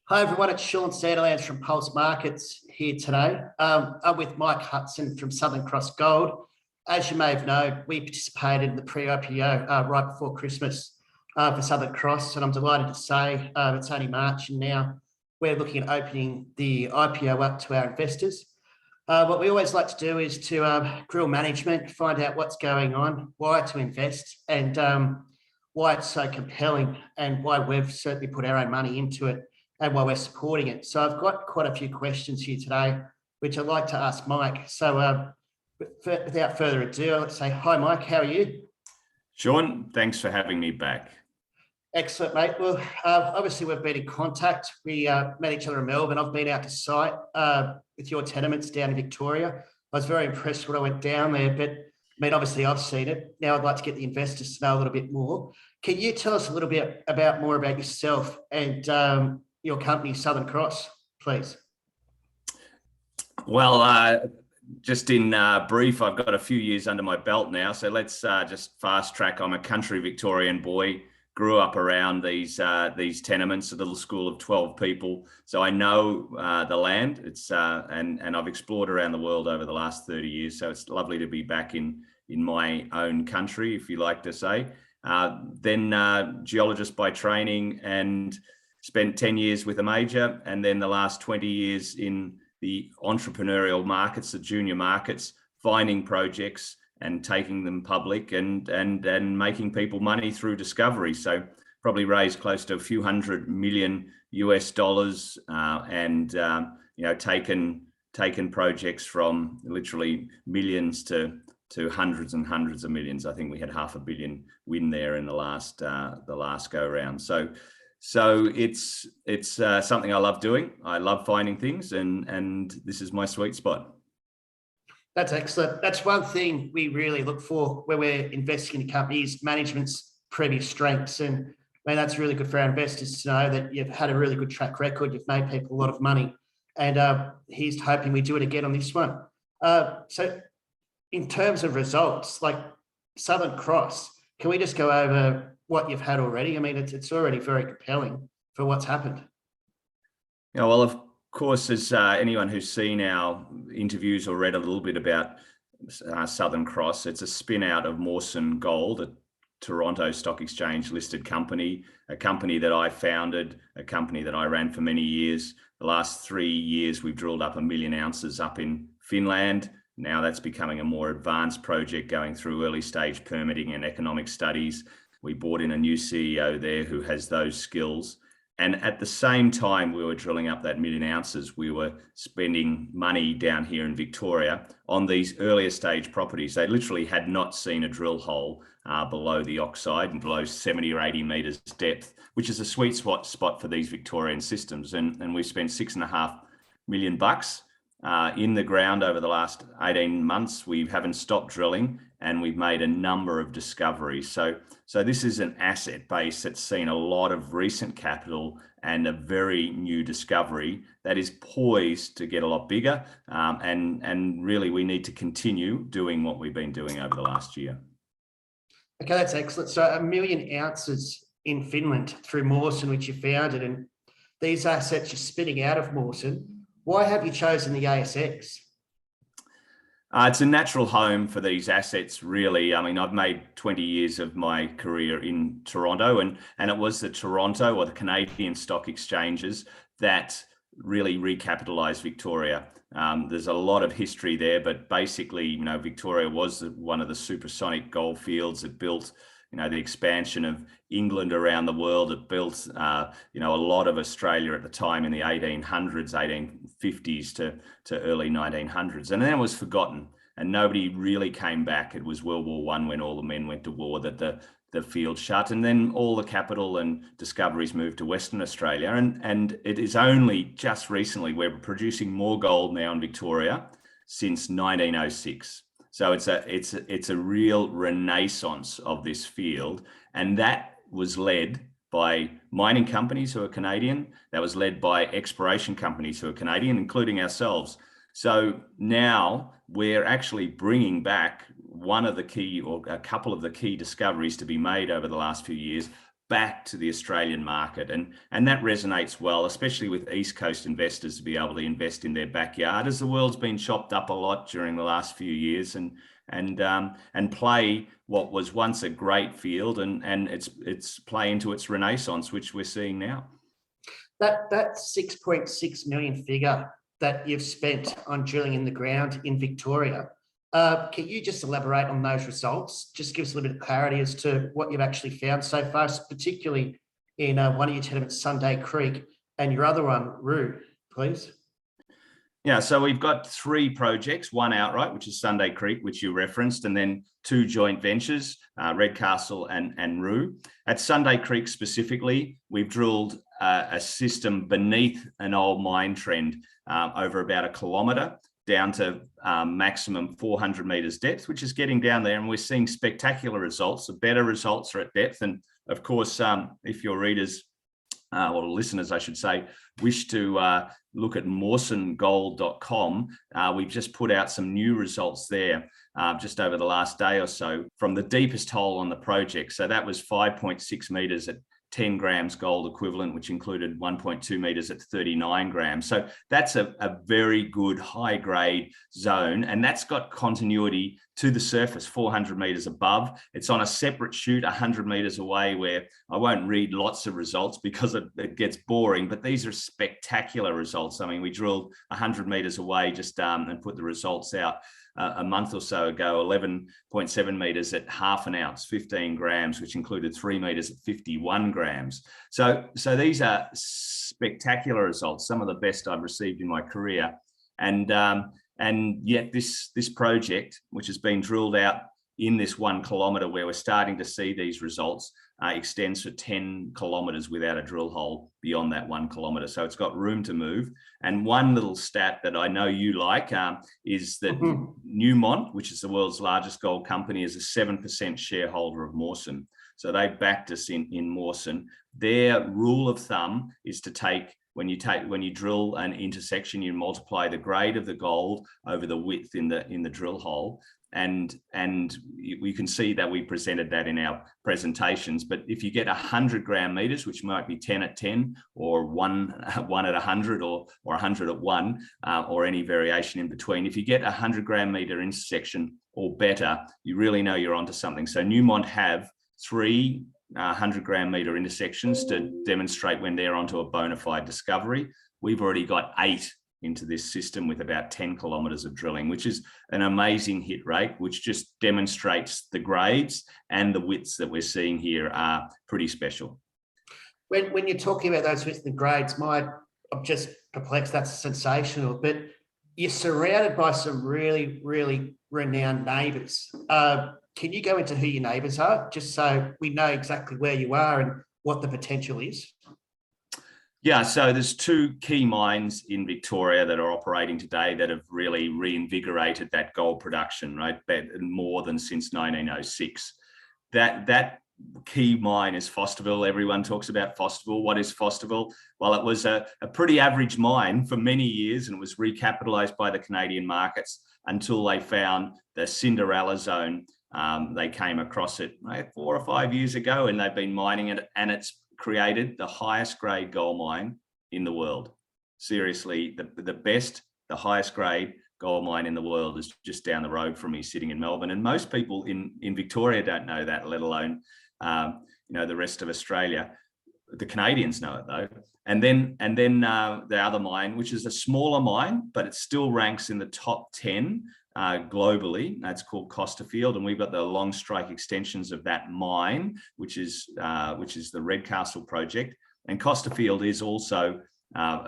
Hi everyone, it's Sean Sandilands from Pulse Markets here today. I'm with Mike Hudson from Southern Cross Gold. As you may have known, we participated in the pre-IPO right before Christmas for Southern Cross, and I'm delighted to say it's only March and now we're looking at opening the IPO up to our investors. What we always like to do is to grill management, find out what's going on, why to invest, and why it's so compelling, and why we've certainly put our own money into it, and why we're supporting it. So I've got quite a few questions here today, which I'd like to ask Mike. So without further ado, let's say, hi Mike, how are you? Sean, thanks for having me back. Excellent, mate. Well, obviously we've been in contact. We met each other in Melbourne. I've been out to site with your tenements down in Victoria. I was very impressed when I went down there, but I mean, obviously I've seen it. Now I'd like to get the investors to know a little bit more. Can you tell us a little bit more about yourself and your company, Southern Cross, please? Well, just in brief, I've got a few years under my belt now, so let's just fast track. I'm a country Victorian boy, grew up around these tenements, a little school of 12 people, so I know the land. It's and I've explored around the world over the last 30 years, so it's lovely to be back in my own country, if you like to say. Then geologist by training, and spent 10 years with a major, and then the last 20 years in the entrepreneurial markets, the junior markets, finding projects and taking them public and making people money through discovery. So probably raised close to a few $100 million US, and you know, taken projects from literally millions to hundreds and hundreds of millions. I think we had $500 million win there in the last go round. So it's something I love doing. I love finding things, and this is my sweet spot. That's excellent. That's one thing we really look for when we're investing in companies, management's previous strengths. And I mean, that's really good for our investors to know that you've had a really good track record. You've made people a lot of money, and he's hoping we do it again on this one. So in terms of results, like Southern Cross, can we just go over what you've had already? I mean, it's already very compelling for what's happened. Yeah, well, of course, as anyone who's seen our interviews or read a little bit about Southern Cross, it's a spin out of Mawson Gold, a Toronto Stock Exchange listed company, a company that I founded, a company that I ran for many years. The last 3 years, we've drilled up 1 million ounces up in Finland. Now that's becoming a more advanced project, going through early stage permitting and economic studies. We brought in a new CEO there who has those skills. And at the same time we were drilling up that 1 million ounces, we were spending money down here in Victoria on these earlier stage properties. They literally had not seen a drill hole below the oxide and below 70 or 80 meters depth, which is a sweet spot for these Victorian systems. And we spent $6.5 million in the ground over the last 18 months. We haven't stopped drilling, and we've made a number of discoveries. So this is an asset base that's seen a lot of recent capital and a very new discovery that is poised to get a lot bigger. And really, we need to continue doing what we've been doing over the last year. Okay, that's excellent. So 1 million ounces in Finland through Mawson, which you founded, and these assets you're spinning out of Mawson. Why have you chosen the ASX? It's a natural home for these assets, really. I mean, I've made 20 years of my career in Toronto, and it was the Toronto or the Canadian stock exchanges that really recapitalized Victoria. There's a lot of history there, but basically, you know, Victoria was one of the supersonic goldfields. It built, you know, the expansion of England around the world. It built, you know, a lot of Australia at the time in the 1800s, 1850s to early 1900s. And then it was forgotten and nobody really came back. It was World War I when all the men went to war that the field shut. And then all the capital and discoveries moved to Western Australia. And it is only just recently we're producing more gold now in Victoria since 1906. So it's a real renaissance of this field, and that was led by mining companies who are Canadian. That was led by exploration companies who are Canadian, including ourselves. So now we're actually bringing back one of the key, or a couple of the key discoveries to be made over the last few years back to the Australian market, and that resonates well, especially with East Coast investors, to be able to invest in their backyard, as the world's been chopped up a lot during the last few years, and play what was once a great field and it's play into its renaissance, which we're seeing now. That 6.6 million figure that you've spent on drilling in the ground in Victoria, can you just elaborate on those results? Just give us a little bit of clarity as to what you've actually found so far, particularly in one of your tenements, Sunday Creek, and your other one, Whroo, please. Yeah, so we've got 3 projects, one outright, which is Sunday Creek, which you referenced, and then 2 joint ventures, Redcastle and Whroo. At Sunday Creek specifically, we've drilled a system beneath an old mine trend over about 1 kilometre down to maximum 400 metres depth, which is getting down there, and we're seeing spectacular results. The better results are at depth, and of course, if your readers or listeners, I should say, wish to look at mawsongold.com, we've just put out some new results there just over the last day or so from the deepest hole on the project. So that was 5.6 metres at 10 grams gold equivalent, which included 1.2 meters at 39 grams. So that's a very good high grade zone, and that's got continuity to the surface 400 meters above. It's on a separate chute 100 meters away, where I won't read lots of results because it gets boring, but these are spectacular results. I mean, we drilled 100 meters away just and put the results out a month or so ago, 11.7 meters at half an ounce, 15 grams, which included 3 meters at 51 grams. So these are spectacular results, some of the best I've received in my career. And yet this project, which has been drilled out in this 1 kilometre where we're starting to see these results, extends for 10 kilometres without a drill hole beyond that 1 kilometre. So it's got room to move. And one little stat that I know you like is that Newmont, which is the world's largest gold company, is a 7% shareholder of Mawson. So they backed us in Mawson. Their rule of thumb is to take, when you drill an intersection, you multiply the grade of the gold over the width in the drill hole. And we can see that we presented that in our presentations. But if you get 100 gram meters, which might be 10 at 10 or one at 100 or 100 at 1 or any variation in between, if you get 100 gram meter intersection or better, you really know you're onto something. So Newmont have 3 100 gram meter intersections to demonstrate when they're onto a bona fide discovery. We've already got 8 into this system with about 10 kilometers of drilling, which is an amazing hit rate, which just demonstrates the grades and the widths that we're seeing here are pretty special. When you're talking about those widths and grades, I'm just perplexed. That's sensational, but you're surrounded by some really, really renowned neighbours. Can you go into who your neighbours are, just so we know exactly where you are and what the potential is? Yeah, so there's 2 key mines in Victoria that are operating today that have really reinvigorated that gold production, right? More than since 1906. That key mine is Fosterville. Everyone talks about Fosterville. What is Fosterville? Well, it was a pretty average mine for many years, and it was recapitalized by the Canadian markets until they found the Cinderella zone. They came across it 4 or 5 years ago, and they've been mining it, and it's created the highest grade gold mine in the world. Seriously, the best, the highest grade gold mine in the world is just down the road from me, sitting in Melbourne. And most people in Victoria don't know that, let alone the rest of Australia. The Canadians know it though. And then the other mine, which is a smaller mine, but it still ranks in the top 10 globally. That's called Costerfield, and we've got the long strike extensions of that mine, which is the Redcastle project. And Costerfield is also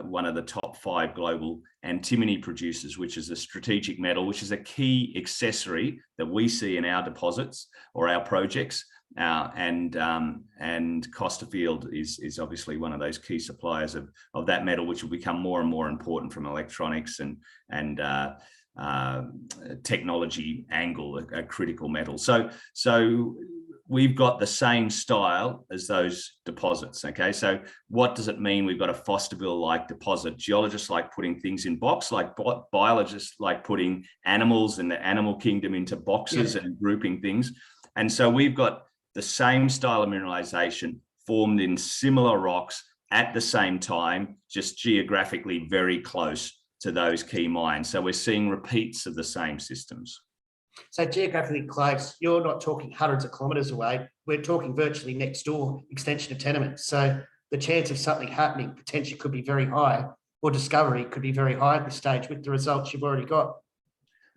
one of the top 5 global antimony producers, which is a strategic metal, which is a key accessory that we see in our deposits or our projects. And Costerfield is obviously one of those key suppliers of that metal, which will become more and more important from electronics and technology angle, a critical metal. So we've got the same style as those deposits. Okay, so what does it mean? We've got a Fosterville-like deposit. Geologists like putting things in boxes, like biologists like putting animals in the animal kingdom into boxes and grouping things. And so we've got the same style of mineralization, formed in similar rocks at the same time, just geographically very close to those key mines. So we're seeing repeats of the same systems. So geographically close, you're not talking hundreds of kilometres away. We're talking virtually next door extension of tenements. So the chance of something happening potentially could be very high, or discovery could be very high at this stage with the results you've already got.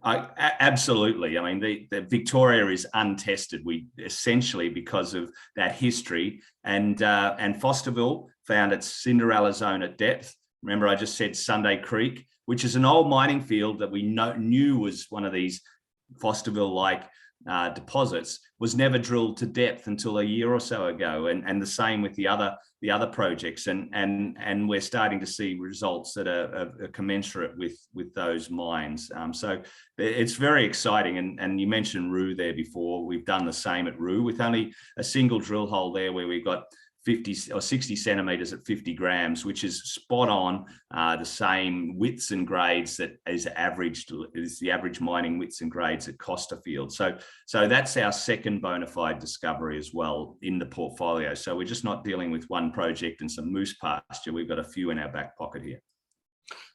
Absolutely. I mean, the Victoria is untested. We essentially, because of that history, and Fosterville found its Cinderella zone at depth. Remember, I just said Sunday Creek, which is an old mining field that we knew was one of these Fosterville-like deposits, was never drilled to depth until a year or so ago, and the same with the other projects, and we're starting to see results that are commensurate with those mines. So it's very exciting, and you mentioned Whroo there before. We've done the same at Whroo with only a single drill hole there, where we got 50 or 60 centimeters at 50 grams, which is spot on the same widths and grades that is the average mining widths and grades at Costerfield. So that's our second bona fide discovery as well in the portfolio. So we're just not dealing with one project and some moose pasture. We've got a few in our back pocket here.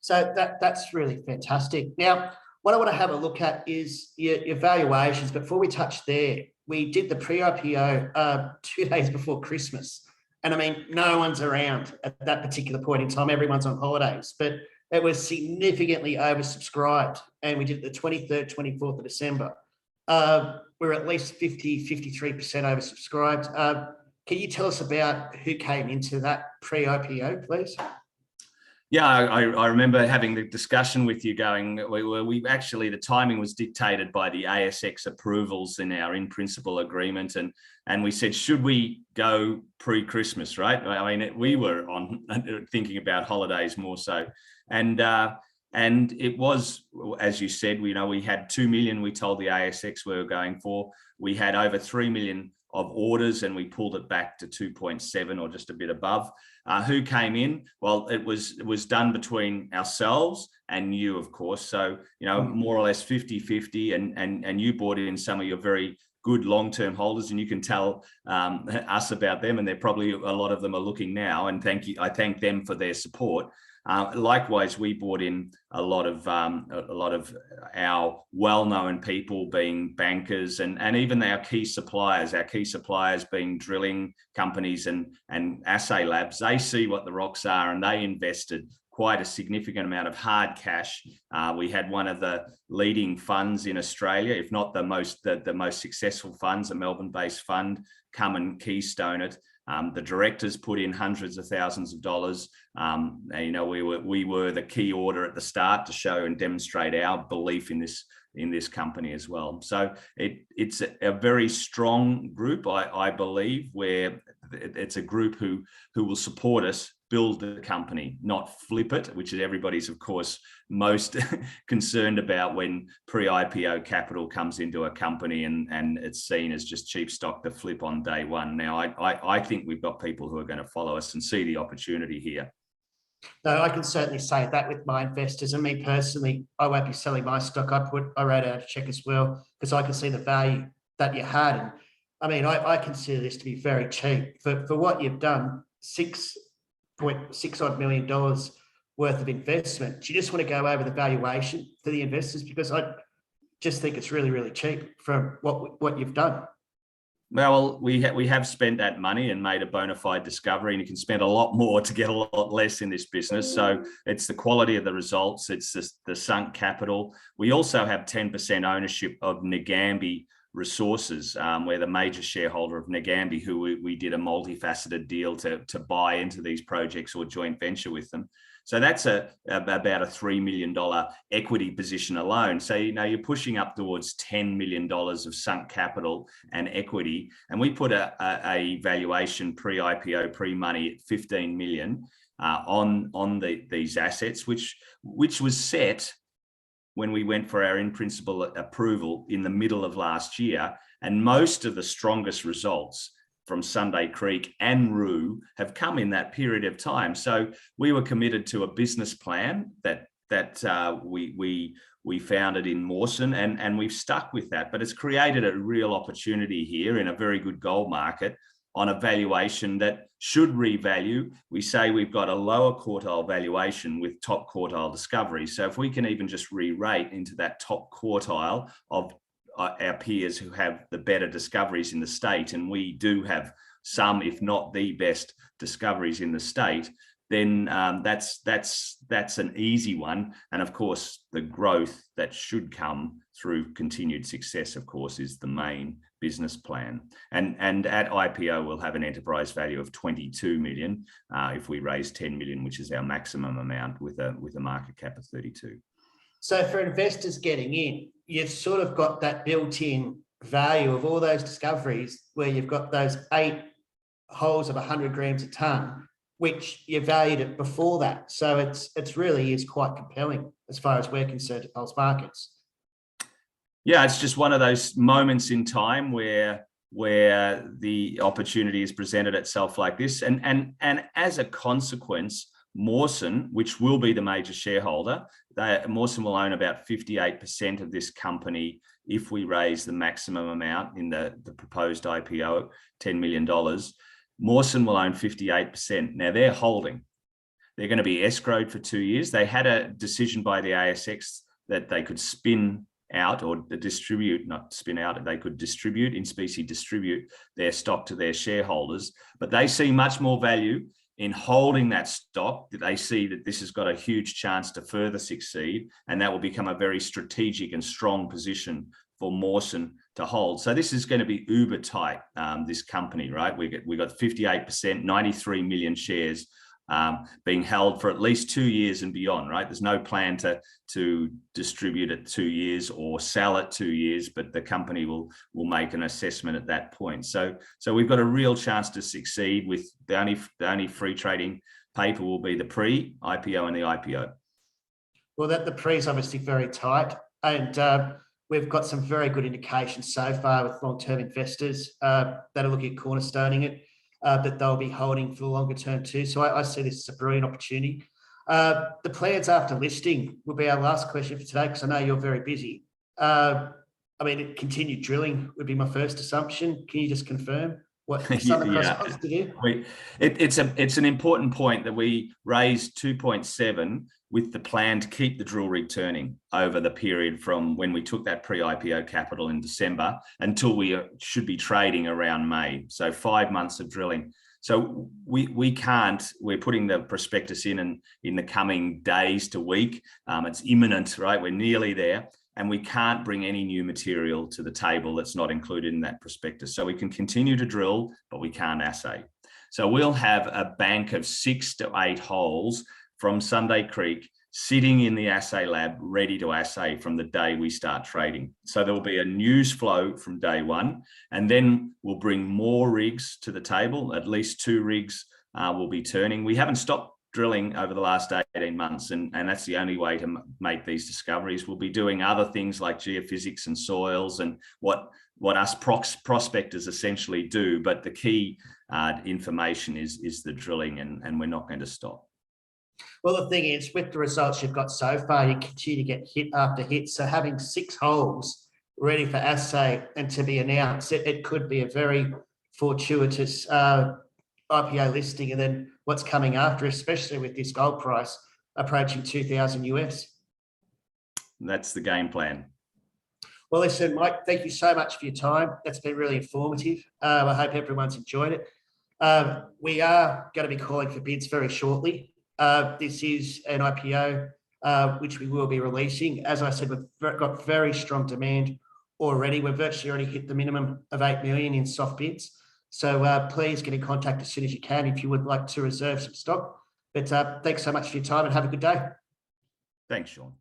So that's really fantastic. Now, what I want to have a look at is your valuations. Before we touch there, we did the pre-IPO 2 days before Christmas. And I mean, no one's around at that particular point in time. Everyone's on holidays, but it was significantly oversubscribed. And we did it the 23rd, 24th of December. We're at least 53% oversubscribed. Can you tell us about who came into that pre-IPO, please? Yeah, I remember having the discussion with you going, we actually, the timing was dictated by the ASX approvals in our in-principle agreement. And we said, should we go pre-Christmas, right? I mean, we were thinking about holidays more so. And it was, as you said, we had 2 million we told the ASX we were going for. We had over 3 million of orders, and we pulled it back to 2.7 or just a bit above. Who came in? Well, it was done between ourselves and you, of course. So, more or less 50-50, and you brought in some of your very good long-term holders, and you can tell us about them, and they're probably, a lot of them are looking now, and thank you. I thank them for their support. Likewise, we brought in a lot of our well-known people, being bankers, and even our key suppliers being drilling companies and assay labs. They see what the rocks are, and they invested quite a significant amount of hard cash. We had one of the leading funds in Australia, if not the most successful funds, a Melbourne-based fund, come and keystone it. The directors put in hundreds of thousands of dollars. We were the key order at the start to show and demonstrate our belief in this company as well. So it's a very strong group, I believe, where it's a group who will support us build the company, not flip it, which is everybody's, of course, most concerned about when pre-IPO capital comes into a company and it's seen as just cheap stock to flip on day one. Now, I think we've got people who are going to follow us and see the opportunity here. No, I can certainly say that with my investors, and me personally, I won't be selling my stock. I wrote out a check as well, because I can see the value that you had. And I mean, I consider this to be very cheap for what you've done. $6.6 odd million worth of investment. Do you just want to go over the valuation for the investors? Because I just think it's really, really cheap from what you've done. Well, we have spent that money and made a bona fide discovery, and you can spend a lot more to get a lot less in this business. So it's the quality of the results, it's the sunk capital. We also have 10% ownership of Nagambie Resources. We're the major shareholder of Nagambie, who we did a multifaceted deal to buy into these projects or joint venture with them. So that's about a $3 million equity position alone. So, you're pushing up towards $10 million of sunk capital and equity. And we put a valuation pre-IPO, pre-money at 15 million on these assets, which was set when we went for our in-principle approval in the middle of last year. And most of the strongest results from Sunday Creek and Whroo have come in that period of time. So we were committed to a business plan that we founded in Mawson, and we've stuck with that. But it's created a real opportunity here in a very good gold market on a valuation that should revalue. We say we've got a lower quartile valuation with top quartile discoveries. So if we can even just re-rate into that top quartile of our peers who have the better discoveries in the state, and we do have some, if not the best discoveries in the state, then that's an easy one. And of course, the growth that should come through continued success, of course, is the main business plan. And at IPO, we'll have an enterprise value of 22 million if we raise 10 million, which is our maximum amount with a market cap of 32. So for investors getting in, you've sort of got that built-in value of all those discoveries where you've got those 8 holes of 100 grams a tonne, which you valued it before that. So it's really is quite compelling as far as we're concerned at Pulse Markets. Yeah, it's just one of those moments in time where the opportunity has presented itself like this. And as a consequence, Mawson, which will be the major shareholder, Mawson will own about 58% of this company if we raise the maximum amount in the proposed IPO, $10 million. Mawson will own 58%. Now they're holding. They're going to be escrowed for 2 years. They had a decision by the ASX that they could spin out or distribute, not spin out, they could distribute, in specie distribute their stock to their shareholders. But they see much more value in holding that stock. That they see that this has got a huge chance to further succeed, and that will become a very strategic and strong position for Mawson to hold. So this is going to be uber tight, this company, right? We got 58%, 93 million shares being held for at least 2 years and beyond, right? There's no plan to distribute it 2 years or sell it 2 years, but the company will make an assessment at that point. So we've got a real chance to succeed. With the only free trading paper will be the pre-IPO and the IPO. Well, the pre is obviously very tight, and we've got some very good indications so far with long-term investors that are looking at cornerstoning it, that they'll be holding for the longer term too. So I see this as a brilliant opportunity. The plans after listing will be our last question for today, because I know you're very busy. I mean, continued drilling would be my first assumption. Can you just confirm what Southern Cross wants to do? It's an important point that we raised 2.7 with the plan to keep the drill rig turning over the period from when we took that pre-IPO capital in December until we should be trading around May. So 5 months of drilling. So we're putting the prospectus in the coming days to week. It's imminent, right? We're nearly there. And we can't bring any new material to the table that's not included in that prospectus. So we can continue to drill, but we can't assay. So we'll have a bank of 6 to 8 holes from Sunday Creek sitting in the assay lab, ready to assay from the day we start trading. So there will be a news flow from day one, and then we'll bring more rigs to the table. At least 2 rigs will be turning. We haven't stopped drilling over the last 18 months, and that's the only way to make these discoveries. We'll be doing other things like geophysics and soils and what us prospectors essentially do, but the key information is the drilling, and we're not going to stop. Well, the thing is, with the results you've got so far, you continue to get hit after hit. So having 6 holes ready for assay and to be announced, it could be a very fortuitous IPO listing, and then what's coming after, especially with this gold price approaching 2,000 US. That's the game plan. Well, listen, Mike, thank you so much for your time. That's been really informative. I hope everyone's enjoyed it. We are going to be calling for bids very shortly. This is an IPO, which we will be releasing. As I said, we've got very strong demand already. We've virtually already hit the minimum of 8 million in soft bids. So please get in contact as soon as you can if you would like to reserve some stock. But thanks so much for your time, and have a good day. Thanks, Sean.